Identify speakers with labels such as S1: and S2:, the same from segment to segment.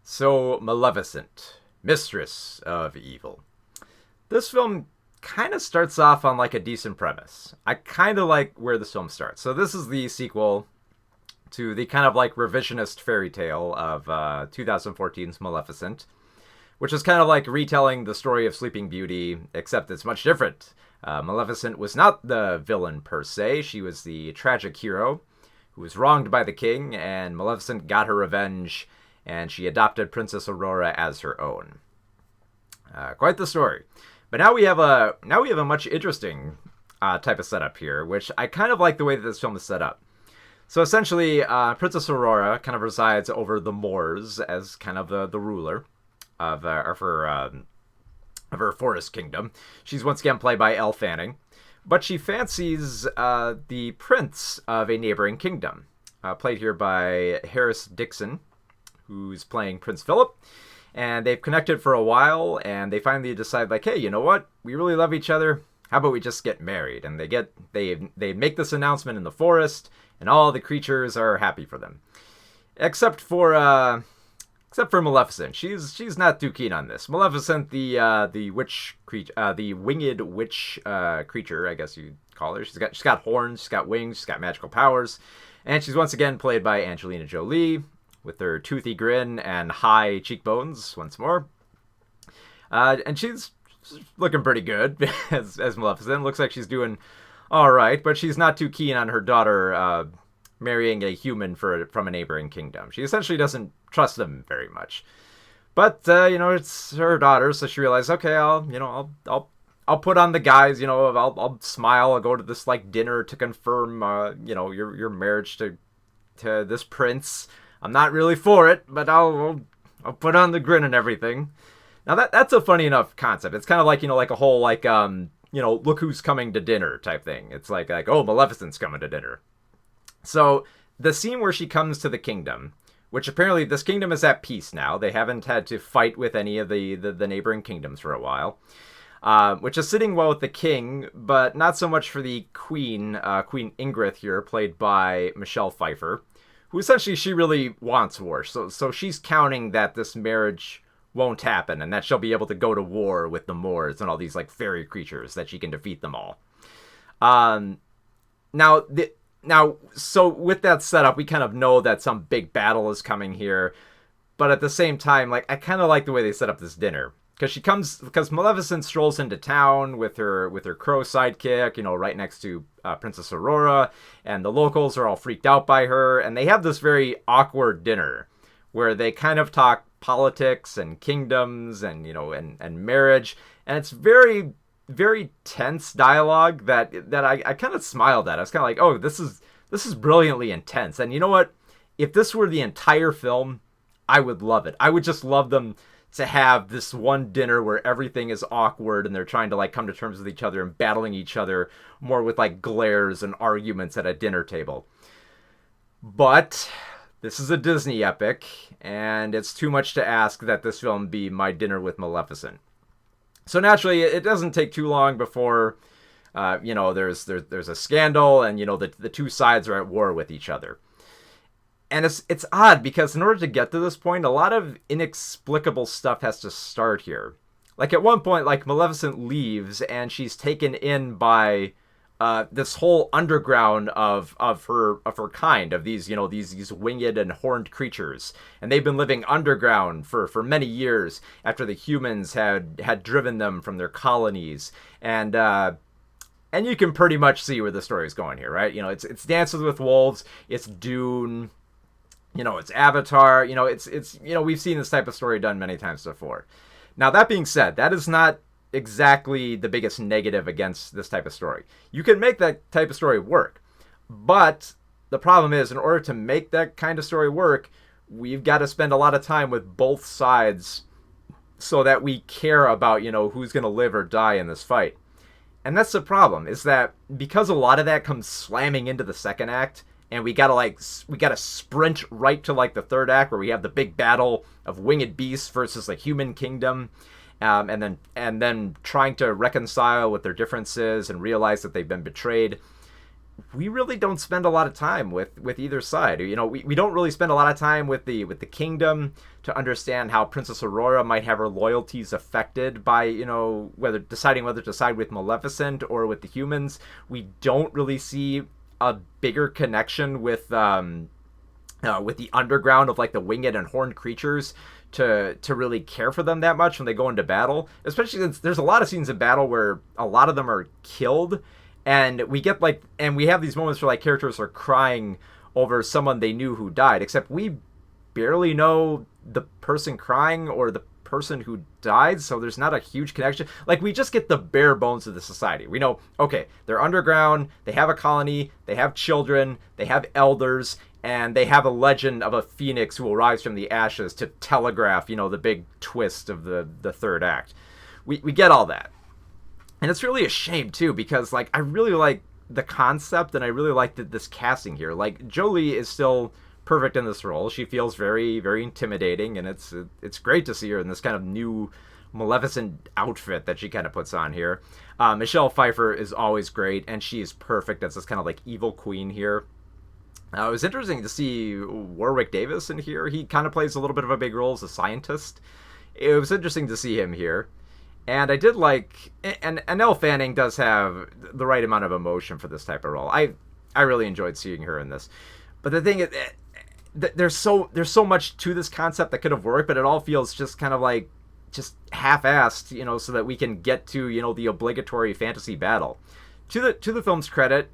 S1: So, Maleficent, Mistress of Evil. This film kind of starts off on like a decent premise. I kind of like where this film starts. So, this is the sequel to the kind of like revisionist fairy tale of 2014's Maleficent, which is kind of like retelling the story of Sleeping Beauty, except it's much different. Maleficent was not the villain per se, she was the tragic hero who was wronged by the king, and Maleficent got her revenge, and she adopted Princess Aurora as her own. Quite the story. But now we have a much interesting type of setup here, which I kind of like the way that this film is set up. So essentially, Princess Aurora kind of resides over the Moors as kind of the ruler of her forest kingdom. She's once again played by Elle Fanning, but she fancies the prince of a neighboring kingdom, played here by Harris Dixon, who's playing Prince Philip. And they've connected for a while, and they finally decide, like, hey, you know what? We really love each other. How about we just get married? And they make this announcement in the forest, and all the creatures are happy for them, except for Maleficent. She's not too keen on this. Maleficent, the witch creature, the winged witch creature, I guess you'd call her. She's got horns, she's got wings, she's got magical powers, and she's once again played by Angelina Jolie, with her toothy grin and high cheekbones once more. And she's looking pretty good as Maleficent. Looks like she's doing all right, but she's not too keen on her daughter marrying a human from a neighboring kingdom. She essentially doesn't trust them very much. But it's her daughter, so she realizes, okay, I'll put on the guise. I'll smile. I'll go to this like dinner to confirm your marriage to this prince. I'm not really for it, but I'll put on the grin and everything. Now that's a funny enough concept. It's kind of like like a whole like look who's coming to dinner type thing. It's like oh, Maleficent's coming to dinner. So the scene where she comes to the kingdom, which apparently this kingdom is at peace now. They haven't had to fight with any of the neighboring kingdoms for a while, which is sitting well with the king, but not so much for the queen, Queen Ingrid here, played by Michelle Pfeiffer, who essentially she really wants war. So she's counting that this marriage won't happen and that she'll be able to go to war with the Moors and all these like fairy creatures, that she can defeat them all. So with that setup, we kind of know that some big battle is coming here, but at the same time, like I kind of like the way they set up this dinner. Because Maleficent strolls into town with her crow sidekick, right next to Princess Aurora, and the locals are all freaked out by her, and they have this very awkward dinner where they kind of talk politics and kingdoms and and marriage, and it's very, very tense dialogue that I kind of smiled at. I was kind of like, oh, this is brilliantly intense, and you know what? If this were the entire film, I would love it. I would just love them to have this one dinner where everything is awkward and they're trying to like come to terms with each other and battling each other more with like glares and arguments at a dinner table. But this is a Disney epic, and it's too much to ask that this film be My Dinner with Maleficent. So naturally, it doesn't take too long before there's a scandal, and the two sides are at war with each other. And it's odd because in order to get to this point, a lot of inexplicable stuff has to start here. Like at one point, like Maleficent leaves and she's taken in by this whole underground of her kind, of these these winged and horned creatures, and they've been living underground for many years after the humans had driven them from their colonies, and you can pretty much see where the story is going here, right? It's Dances with Wolves, it's Dune. It's Avatar, it's we've seen this type of story done many times before. Now, that being said, that is not exactly the biggest negative against this type of story. You can make that type of story work, but the problem is, in order to make that kind of story work, we've got to spend a lot of time with both sides so that we care about, who's going to live or die in this fight. And that's the problem, is that because a lot of that comes slamming into the second act, and we gotta sprint right to like the third act where we have the big battle of winged beasts versus the human kingdom, and then trying to reconcile with their differences and realize that they've been betrayed. we really don't spend a lot of time with either side. You know, we don't really spend a lot of time with the kingdom to understand how Princess Aurora might have her loyalties affected by, you know, whether to side with Maleficent or with the humans. We don't really see a bigger connection with the underground of like the winged and horned creatures to really care for them that much when they go into battle, especially since there's a lot of scenes in battle where a lot of them are killed, and we have these moments where like characters are crying over someone they knew who died, except we barely know the person crying or the person who died, so there's not a huge connection. Like, we just get the bare bones of the society. We know, okay, they're underground, they have a colony, they have children, they have elders, and they have a legend of a phoenix who will rise from the ashes to telegraph, you know, the big twist of the third act. We get all that. And it's really a shame, too, because, like, I really like the concept, and I really like this casting here. Like, Jolie is still perfect in this role. She feels very, very intimidating, and it's great to see her in this kind of new Maleficent outfit that she kind of puts on here. Michelle Pfeiffer is always great, and she is perfect as this kind of like evil queen here. It was interesting to see Warwick Davis in here. He kind of plays a little bit of a big role as a scientist. It was interesting to see him here. And I did like... And Elle Fanning does have the right amount of emotion for this type of role. I really enjoyed seeing her in this. But the thing is, there's so much to this concept that could have worked, but it all feels just kind of like just half-assed, you know, so that we can get to, you know, the obligatory fantasy battle. To the film's credit,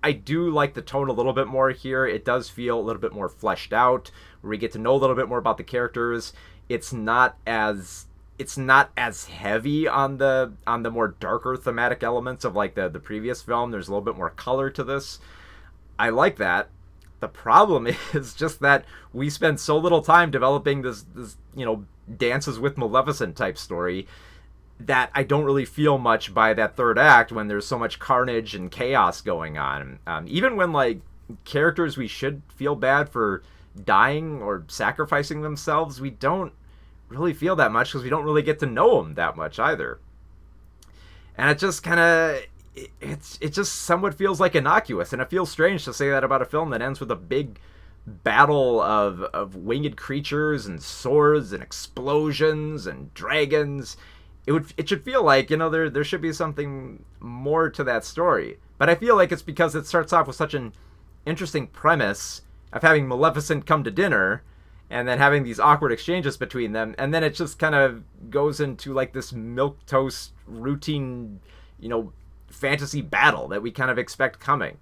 S1: I do like the tone a little bit more here. It does feel a little bit more fleshed out, where we get to know a little bit more about the characters. It's not as heavy on the more darker thematic elements of like the previous film. There's a little bit more color to this. I like that. The problem is just that we spend so little time developing this you know, Dances with Maleficent type story that I don't really feel much by that third act when there's so much carnage and chaos going on. Even when like characters we should feel bad for dying or sacrificing themselves, we don't really feel that much because we don't really get to know them that much either. And it just kind of... It just somewhat feels like innocuous, and it feels strange to say that about a film that ends with a big battle of winged creatures and swords and explosions and dragons. It should feel like, you know, there should be something more to that story. But I feel like it's because it starts off with such an interesting premise of having Maleficent come to dinner and then having these awkward exchanges between them, and then it just kind of goes into like this milquetoast routine, you know, fantasy battle that we kind of expect coming.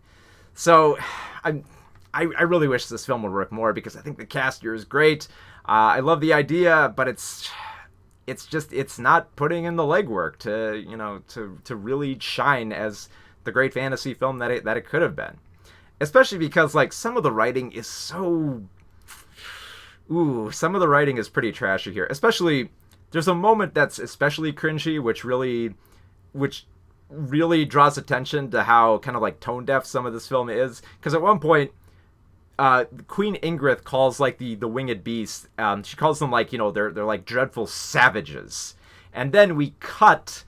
S1: So I really wish this film would work more, because I think the cast here is great. I love the idea, but it's not putting in the legwork to, you know, to really shine as the great fantasy film that it could have been. Especially because like some of the writing is some of the writing is pretty trashy here. Especially there's a moment that's especially cringy, which really draws attention to how kind of like tone deaf some of this film is. Because at one point, Queen Ingrid calls like the winged beasts, she calls them like, you know, they're like dreadful savages. And then we cut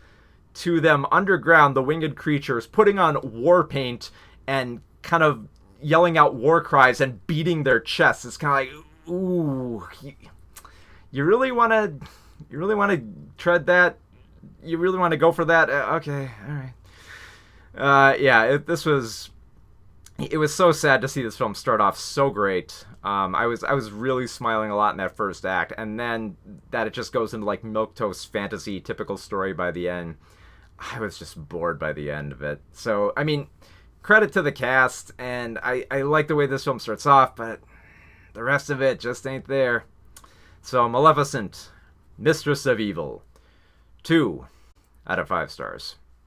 S1: to them underground, the winged creatures, putting on war paint and kind of yelling out war cries and beating their chests. It's kind of like, ooh, you really want to tread that? You really want to go for that? Okay, all right. It was so sad to see this film start off so great. I was really smiling a lot in that first act, and then that it just goes into like milquetoast fantasy typical story by the end. I was just bored by the end of it. So I mean, credit to the cast, and I like the way this film starts off, but the rest of it just ain't there. So Maleficent, Mistress of Evil, 2 out of 5 stars.